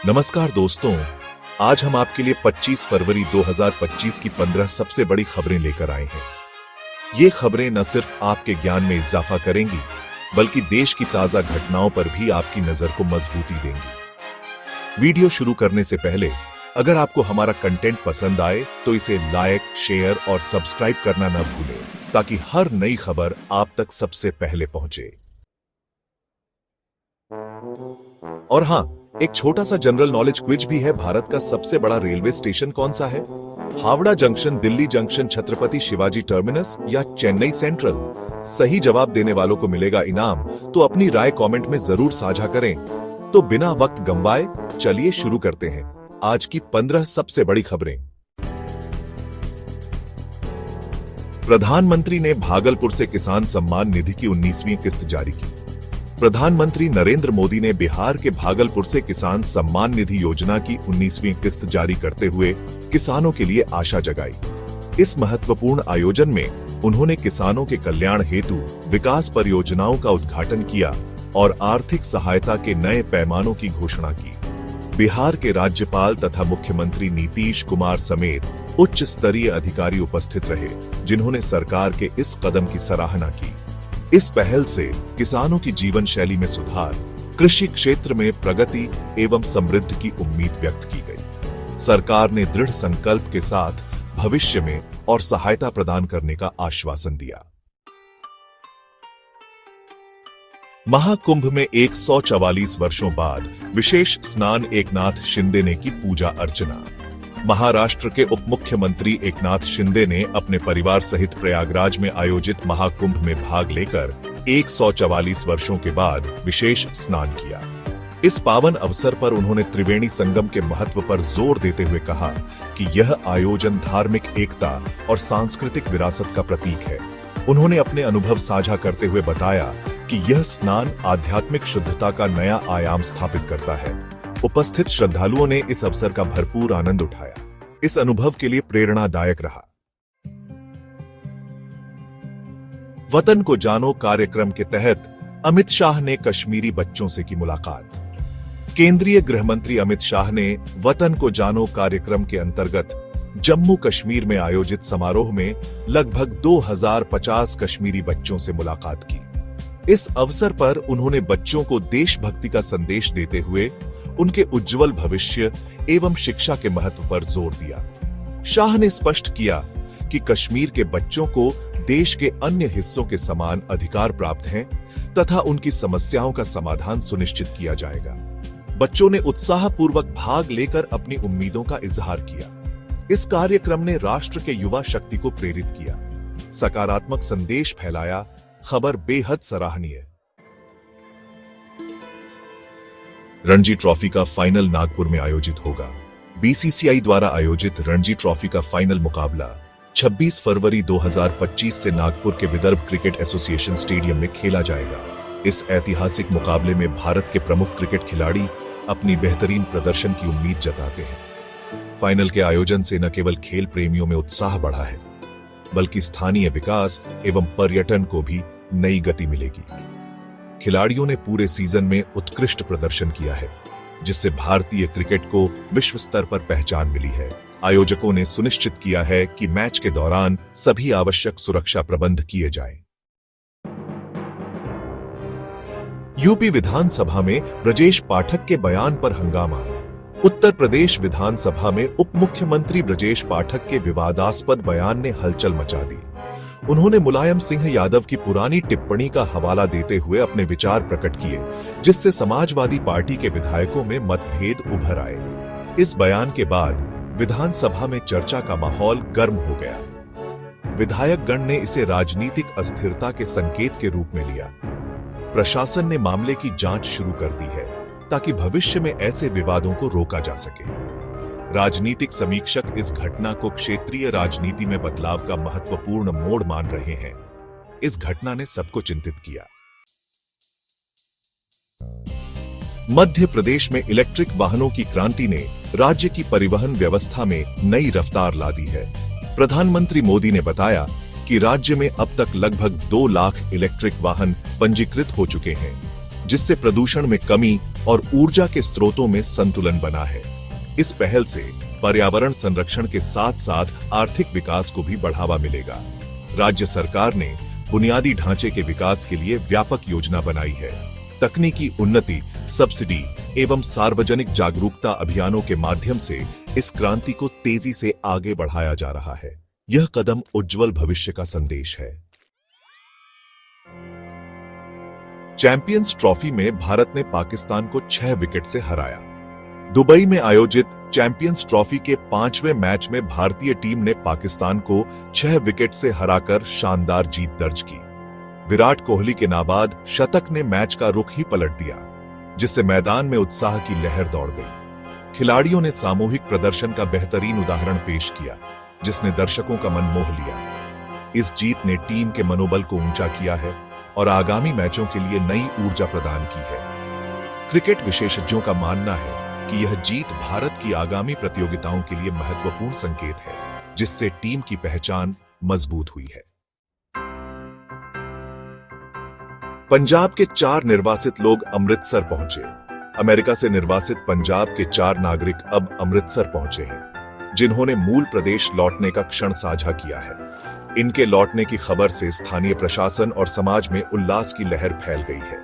नमस्कार दोस्तों, आज हम आपके लिए 25 फरवरी 2025 की 15 सबसे बड़ी खबरें लेकर आए हैं। ये खबरें न सिर्फ आपके ज्ञान में इजाफा करेंगी, बल्कि देश की ताजा घटनाओं पर भी आपकी नजर को मजबूती देंगी। वीडियो शुरू करने से पहले अगर आपको हमारा कंटेंट पसंद आए तो इसे लाइक, शेयर और सब्सक्राइब करना न भूलें, ताकि हर नई खबर आप तक सबसे पहले पहुंचे। और हां, एक छोटा सा जनरल नॉलेज क्विज भी है। भारत का सबसे बड़ा रेलवे स्टेशन कौन सा है? Howrah junction, Delhi junction, Chhatrapati Shivaji terminus या चेन्नई सेंट्रल? सही जवाब देने वालों को मिलेगा इनाम, तो अपनी राय कमेंट में जरूर साझा करें। तो बिना वक्त गंवाए चलिए शुरू करते हैं आज की 15 सबसे बड़ी खबरें। प्रधानमंत्री ने भागलपुर से किसान सम्मान निधि की 19वीं किस्त जारी की। प्रधानमंत्री नरेंद्र मोदी ने बिहार के भागलपुर से किसान सम्मान निधि योजना की 19वीं किस्त जारी करते हुए किसानों के लिए आशा जगाई। इस महत्वपूर्ण आयोजन में उन्होंने किसानों के कल्याण हेतु विकास परियोजनाओं का उद्घाटन किया और आर्थिक सहायता के नए पैमानों की घोषणा की। बिहार के राज्यपाल तथा मुख्यमंत्री नीतीश कुमार समेत उच्च स्तरीय अधिकारी उपस्थित रहे, जिन्होंने सरकार के इस कदम की सराहना की। इस पहल से किसानों की जीवन शैली में सुधार, कृषि क्षेत्र में प्रगति एवं समृद्धि की उम्मीद व्यक्त की गई। सरकार ने दृढ़ संकल्प के साथ भविष्य में और सहायता प्रदान करने का आश्वासन दिया। महाकुंभ में 144 वर्षों बाद विशेष स्नान, एकनाथ शिंदे ने की पूजा अर्चना। महाराष्ट्र के उप मुख्यमंत्री एकनाथ शिंदे ने अपने परिवार सहित प्रयागराज में आयोजित महाकुंभ में भाग लेकर 144 वर्षों के बाद विशेष स्नान किया। इस पावन अवसर पर उन्होंने त्रिवेणी संगम के महत्व पर जोर देते हुए कहा कि यह आयोजन धार्मिक एकता और सांस्कृतिक विरासत का प्रतीक है। उन्होंने अपने अनुभव साझा करते हुए बताया कि यह स्नान आध्यात्मिक शुद्धता का नया आयाम स्थापित करता है। उपस्थित श्रद्धालुओं ने इस अवसर का भरपूर आनंद उठाया। इस अनुभव के लिए प्रेरणादायक रहा। वतन को जानो कार्यक्रम के तहत अमित शाह ने कश्मीरी बच्चों से की मुलाकात। केंद्रीय गृह मंत्री अमित शाह ने वतन को जानो कार्यक्रम के अंतर्गत जम्मू कश्मीर में आयोजित समारोह में लगभग 2050 कश्मीरी बच्चों से मुलाकात की। इस अवसर पर उन्होंने बच्चों को देशभक्ति का संदेश देते हुए उनके उज्जवल भविष्य एवं शिक्षा के महत्व पर जोर दिया। शाह ने स्पष्ट किया कि कश्मीर के बच्चों को देश के अन्य हिस्सों के समान अधिकार प्राप्त हैं तथा उनकी समस्याओं का समाधान सुनिश्चित किया जाएगा। बच्चों ने उत्साहपूर्वक भाग लेकर अपनी उम्मीदों का इजहार किया। इस कार्यक्रम ने राष्ट्र के युवा शक्ति को प्रेरित किया, सकारात्मक संदेश फैलाया। खबर बेहद सराहनीय। रणजी ट्रॉफी का फाइनल नागपुर में आयोजित होगा। बीसीसीआई द्वारा आयोजित रणजी ट्रॉफी का फाइनल मुकाबला 26 फरवरी 2025 से नागपुर के विदर्भ क्रिकेट एसोसिएशन स्टेडियम में खेला जाएगा। इस ऐतिहासिक मुकाबले में भारत के प्रमुख क्रिकेट खिलाड़ी अपनी बेहतरीन प्रदर्शन की उम्मीद जताते हैं। फाइनल के आयोजन से न केवल खेल प्रेमियों में उत्साह बढ़ा है, बल्कि स्थानीय विकास एवं पर्यटन को भी नई गति मिलेगी। खिलाड़ियों ने पूरे सीजन में उत्कृष्ट प्रदर्शन किया है, जिससे भारतीय क्रिकेट को विश्व स्तर पर पहचान मिली है। आयोजकों ने सुनिश्चित किया है कि मैच के दौरान सभी आवश्यक सुरक्षा प्रबंध किए जाएं। यूपी विधानसभा में ब्रजेश पाठक के बयान पर हंगामा। उत्तर प्रदेश विधानसभा में उप मुख्यमंत्री ब्रजेश पाठक के विवादास्पद बयान ने हलचल मचा दी। उन्होंने मुलायम सिंह यादव की पुरानी टिप्पणी का हवाला देते हुए अपने विचार प्रकट किए, जिससे समाजवादी पार्टी के विधायकों में मतभेद उभर आए। इस बयान के बाद विधानसभा में चर्चा का माहौल गर्म हो गया। विधायकगण ने इसे राजनीतिक अस्थिरता के संकेत के रूप में लिया। प्रशासन ने मामले की जांच शुरू कर दी है, ताकि भविष्य में ऐसे विवादों को रोका जा सके। राजनीतिक समीक्षक इस घटना को क्षेत्रीय राजनीति में बदलाव का महत्वपूर्ण मोड़ मान रहे हैं। इस घटना ने सबको चिंतित किया। मध्य प्रदेश में इलेक्ट्रिक वाहनों की क्रांति ने राज्य की परिवहन व्यवस्था में नई रफ्तार ला दी है। प्रधानमंत्री मोदी ने बताया कि राज्य में अब तक लगभग 2 लाख इलेक्ट्रिक वाहन पंजीकृत हो चुके हैं। जिससे प्रदूषण में कमी और ऊर्जा के स्रोतों में संतुलन बना है। इस पहल से पर्यावरण संरक्षण के साथ साथ आर्थिक विकास को भी बढ़ावा मिलेगा। राज्य सरकार ने बुनियादी ढांचे के विकास के लिए व्यापक योजना बनाई है। तकनीकी उन्नति, सब्सिडी एवं सार्वजनिक जागरूकता अभियानों के माध्यम से इस क्रांति को तेजी से आगे बढ़ाया जा रहा है। यह कदम उज्जवल भविष्य का संदेश है। चैंपियंस ट्रॉफी में भारत ने पाकिस्तान को 6 विकेट से हराया। दुबई में आयोजित चैंपियंस ट्रॉफी के 5वें मैच में भारतीय टीम ने पाकिस्तान को 6 विकेट से हराकर शानदार जीत दर्ज की। विराट कोहली के नाबाद शतक ने मैच का रुख ही पलट दिया, जिससे मैदान में उत्साह की लहर दौड़ गई। खिलाड़ियों ने सामूहिक प्रदर्शन का बेहतरीन उदाहरण पेश किया, जिसने दर्शकों का मन मोह लिया। इस जीत ने टीम के मनोबल को ऊंचा किया है और आगामी मैचों के लिए नई ऊर्जा प्रदान की है। क्रिकेट विशेषज्ञों का मानना है कि यह जीत भारत की आगामी प्रतियोगिताओं के लिए महत्वपूर्ण संकेत है, जिससे टीम की पहचान मजबूत हुई है। पंजाब के 4 निर्वासित लोग अमृतसर पहुंचे। अमेरिका से निर्वासित पंजाब के 4 नागरिक अब अमृतसर पहुंचे हैं, जिन्होंने मूल प्रदेश लौटने का क्षण साझा किया है। इनके लौटने की खबर से स्थानीय प्रशासन और समाज में उल्लास की लहर फैल गई है।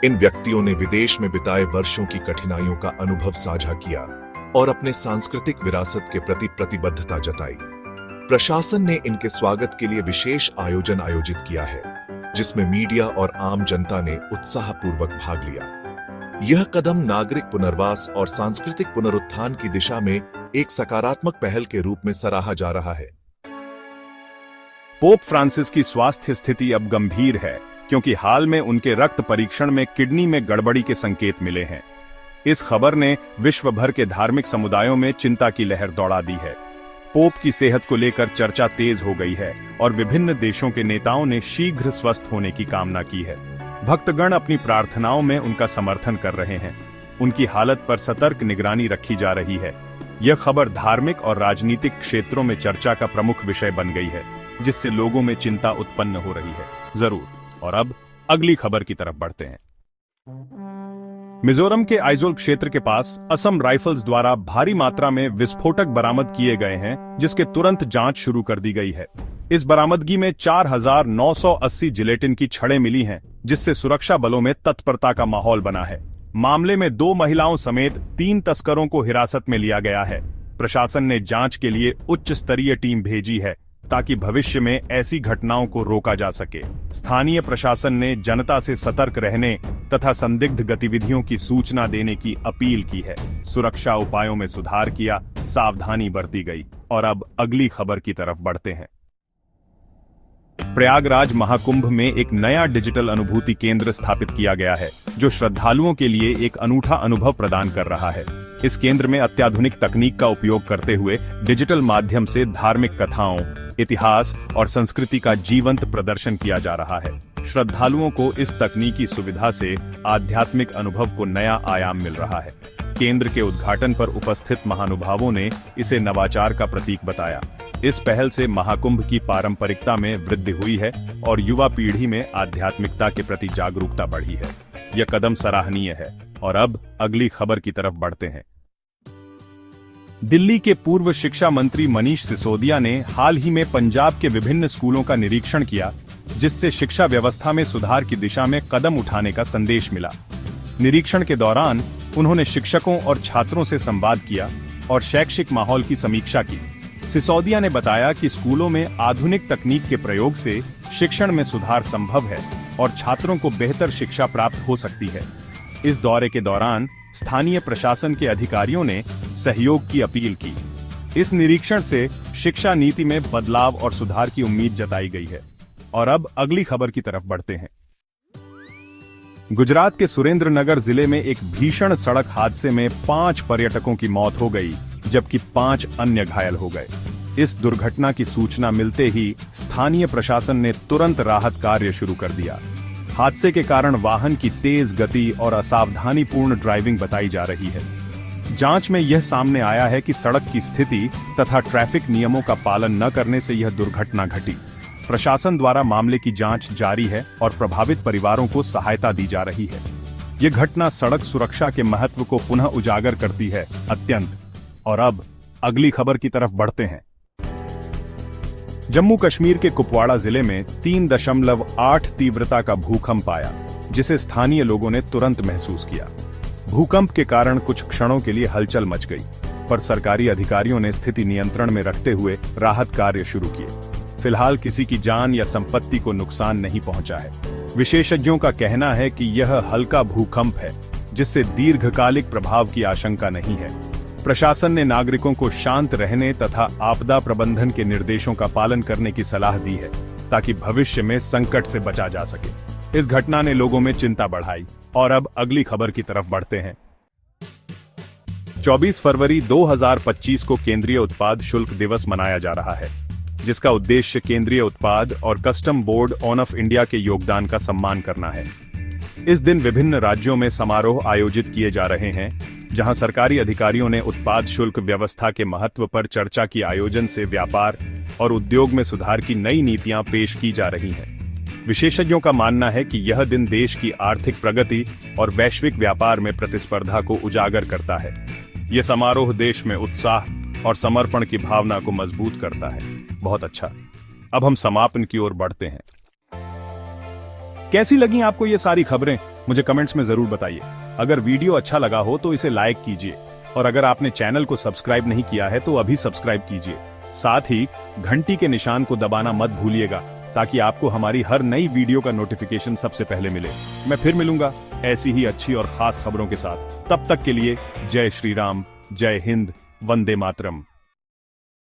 इन व्यक्तियों ने विदेश में बिताए वर्षों की कठिनाइयों का अनुभव साझा किया और अपने सांस्कृतिक विरासत के प्रति प्रतिबद्धता जताई। प्रशासन ने इनके स्वागत के लिए विशेष आयोजन आयोजित किया है, जिसमें मीडिया और आम जनता ने उत्साहपूर्वक भाग लिया। यह कदम नागरिक पुनर्वास और सांस्कृतिक पुनरुत्थान की दिशा में एक सकारात्मक पहल के रूप में सराहा जा रहा है। पोप फ्रांसिस की स्वास्थ्य स्थिति अब गंभीर है, क्योंकि हाल में उनके रक्त परीक्षण में किडनी में गड़बड़ी के संकेत मिले हैं। इस खबर ने विश्व भर के धार्मिक समुदायों में चिंता की लहर दौड़ा दी है। पोप की सेहत को लेकर चर्चा तेज हो गई है और विभिन्न देशों के नेताओं ने शीघ्र स्वस्थ होने की कामना की है। भक्तगण अपनी प्रार्थनाओं में उनका समर्थन कर रहे हैं। उनकी हालत पर सतर्क निगरानी रखी जा रही है। यह खबर धार्मिक और राजनीतिक क्षेत्रों में चर्चा का प्रमुख विषय बन गई है, जिससे लोगों में चिंता उत्पन्न हो रही है। जरूर। और अब अगली खबर की तरफ बढ़ते हैं। मिजोरम के आइजोल क्षेत्र के पास असम राइफल्स द्वारा भारी मात्रा में विस्फोटक बरामद किए गए हैं, जिसके तुरंत जांच शुरू कर दी गई है। इस बरामदगी में 4,980 जिलेटिन की छड़ें मिली हैं, जिससे सुरक्षा बलों में तत्परता का माहौल बना है। मामले में 2 महिलाओं समेत 3 तस्करों को हिरासत में लिया गया है। प्रशासन ने जांच के लिए उच्च स्तरीय टीम भेजी है, ताकि भविष्य में ऐसी घटनाओं को रोका जा सके। स्थानीय प्रशासन ने जनता से सतर्क रहने तथा संदिग्ध गतिविधियों की सूचना देने की अपील की है। सुरक्षा उपायों में सुधार किया, सावधानी बरती गई। और अब अगली खबर की तरफ बढ़ते हैं। प्रयागराज महाकुंभ में एक नया डिजिटल अनुभूति केंद्र स्थापित किया गया है, जो श्रद्धालुओं के लिए एक अनूठा अनुभव प्रदान कर रहा है। इस केंद्र में अत्याधुनिक तकनीक का उपयोग करते हुए डिजिटल माध्यम से धार्मिक कथाओं, इतिहास और संस्कृति का जीवंत प्रदर्शन किया जा रहा है। श्रद्धालुओं को इस तकनीकी सुविधा से आध्यात्मिक अनुभव को नया आयाम मिल रहा है। केंद्र के उद्घाटन पर उपस्थित महानुभावों ने इसे नवाचार का प्रतीक बताया। इस पहल से महाकुंभ की पारंपरिकता में वृद्धि हुई है और युवा पीढ़ी में आध्यात्मिकता के प्रति जागरूकता बढ़ी है। यह कदम सराहनीय है। और अब अगली खबर की तरफ बढ़ते हैं। दिल्ली के पूर्व शिक्षा मंत्री मनीष सिसोदिया ने हाल ही में पंजाब के विभिन्न स्कूलों का निरीक्षण किया, जिससे शिक्षा व्यवस्था में सुधार की दिशा में कदम उठाने का संदेश मिला। निरीक्षण के दौरान उन्होंने शिक्षकों और छात्रों से संवाद किया और शैक्षिक माहौल की समीक्षा की। सिसोदिया ने बताया कि स्कूलों में आधुनिक तकनीक के प्रयोग से शिक्षण में सुधार संभव है और छात्रों को बेहतर शिक्षा प्राप्त हो सकती है। इस दौरे के दौरान स्थानीय प्रशासन के अधिकारियों ने सहयोग की अपील की। इस निरीक्षण से शिक्षा नीति में बदलाव और सुधार की उम्मीद जताई गई है। और अब अगली खबर की तरफ बढ़ते हैं। गुजरात के सुरेंद्रनगर जिले में एक भीषण सड़क हादसे में 5 पर्यटकों की मौत हो गई, जबकि 5 अन्य घायल हो गए। इस दुर्घटना की सूचना मिलते ही स्थानीय प्रशासन ने तुरंत राहत कार्य शुरू कर दिया। हादसे के कारण वाहन की तेज गति और असावधानीपूर्ण ड्राइविंग बताई जा रही है। जांच में यह सामने आया है कि सड़क की स्थिति तथा ट्रैफिक नियमों का पालन न करने से यह दुर्घटना घटी। प्रशासन द्वारा मामले की जांच जारी है और प्रभावित परिवारों को सहायता दी जा रही है। ये घटना सड़क सुरक्षा के महत्व को पुनः उजागर करती है अत्यंत। और अब अगली खबर की तरफ बढ़ते हैं। जम्मू कश्मीर के कुपवाड़ा जिले में 3.8 तीव्रता का भूकंप आया, जिसे स्थानीय लोगों ने तुरंत महसूस किया। भूकंप के कारण कुछ क्षणों के लिए हलचल मच गई, पर सरकारी अधिकारियों ने स्थिति नियंत्रण में रखते हुए राहत कार्य शुरू किए। फिलहाल किसी की जान या संपत्ति को नुकसान नहीं पहुंचा है। विशेषज्ञों का कहना है कि यह हल्का भूकंप है, जिससे दीर्घकालिक प्रभाव की आशंका नहीं है। प्रशासन ने नागरिकों को शांत रहने तथा आपदा प्रबंधन के निर्देशों का पालन करने की सलाह दी है, ताकि भविष्य में संकट से बचा जा सके। इस घटना ने लोगों में चिंता बढ़ाई। और अब अगली खबर की तरफ बढ़ते हैं। 24 फरवरी 2025 को केंद्रीय उत्पाद शुल्क दिवस मनाया जा रहा है, जिसका उद्देश्य केंद्रीय उत्पाद और कस्टम बोर्ड ऑफ इंडिया के योगदान का सम्मान करना है। इस दिन विभिन्न राज्यों में समारोह आयोजित किए जा रहे हैं, जहां सरकारी अधिकारियों ने उत्पाद शुल्क व्यवस्था के महत्व पर चर्चा की। आयोजन से व्यापार और उद्योग में सुधार की नई नीतियां पेश की जा रही हैं। विशेषज्ञों का मानना है कि यह दिन देश की आर्थिक प्रगति और वैश्विक व्यापार में प्रतिस्पर्धा को उजागर करता है। यह समारोह देश में उत्साह और समर्पण की भावना को मजबूत करता है। बहुत अच्छा। अब हम समापन की ओर बढ़ते हैं। कैसी लगी आपको ये सारी खबरें? मुझे कमेंट्स में जरूर बताइए। अगर वीडियो अच्छा लगा हो तो इसे लाइक कीजिए, और अगर आपने चैनल को सब्सक्राइब नहीं किया है तो अभी सब्सक्राइब कीजिए। साथ ही घंटी के निशान को दबाना मत भूलिएगा, ताकि आपको हमारी हर नई वीडियो का नोटिफिकेशन सबसे पहले मिले। मैं फिर मिलूंगा ऐसी ही अच्छी और खास खबरों के साथ। तब तक के लिए जय श्री राम, जय हिंद, वंदे मातरम।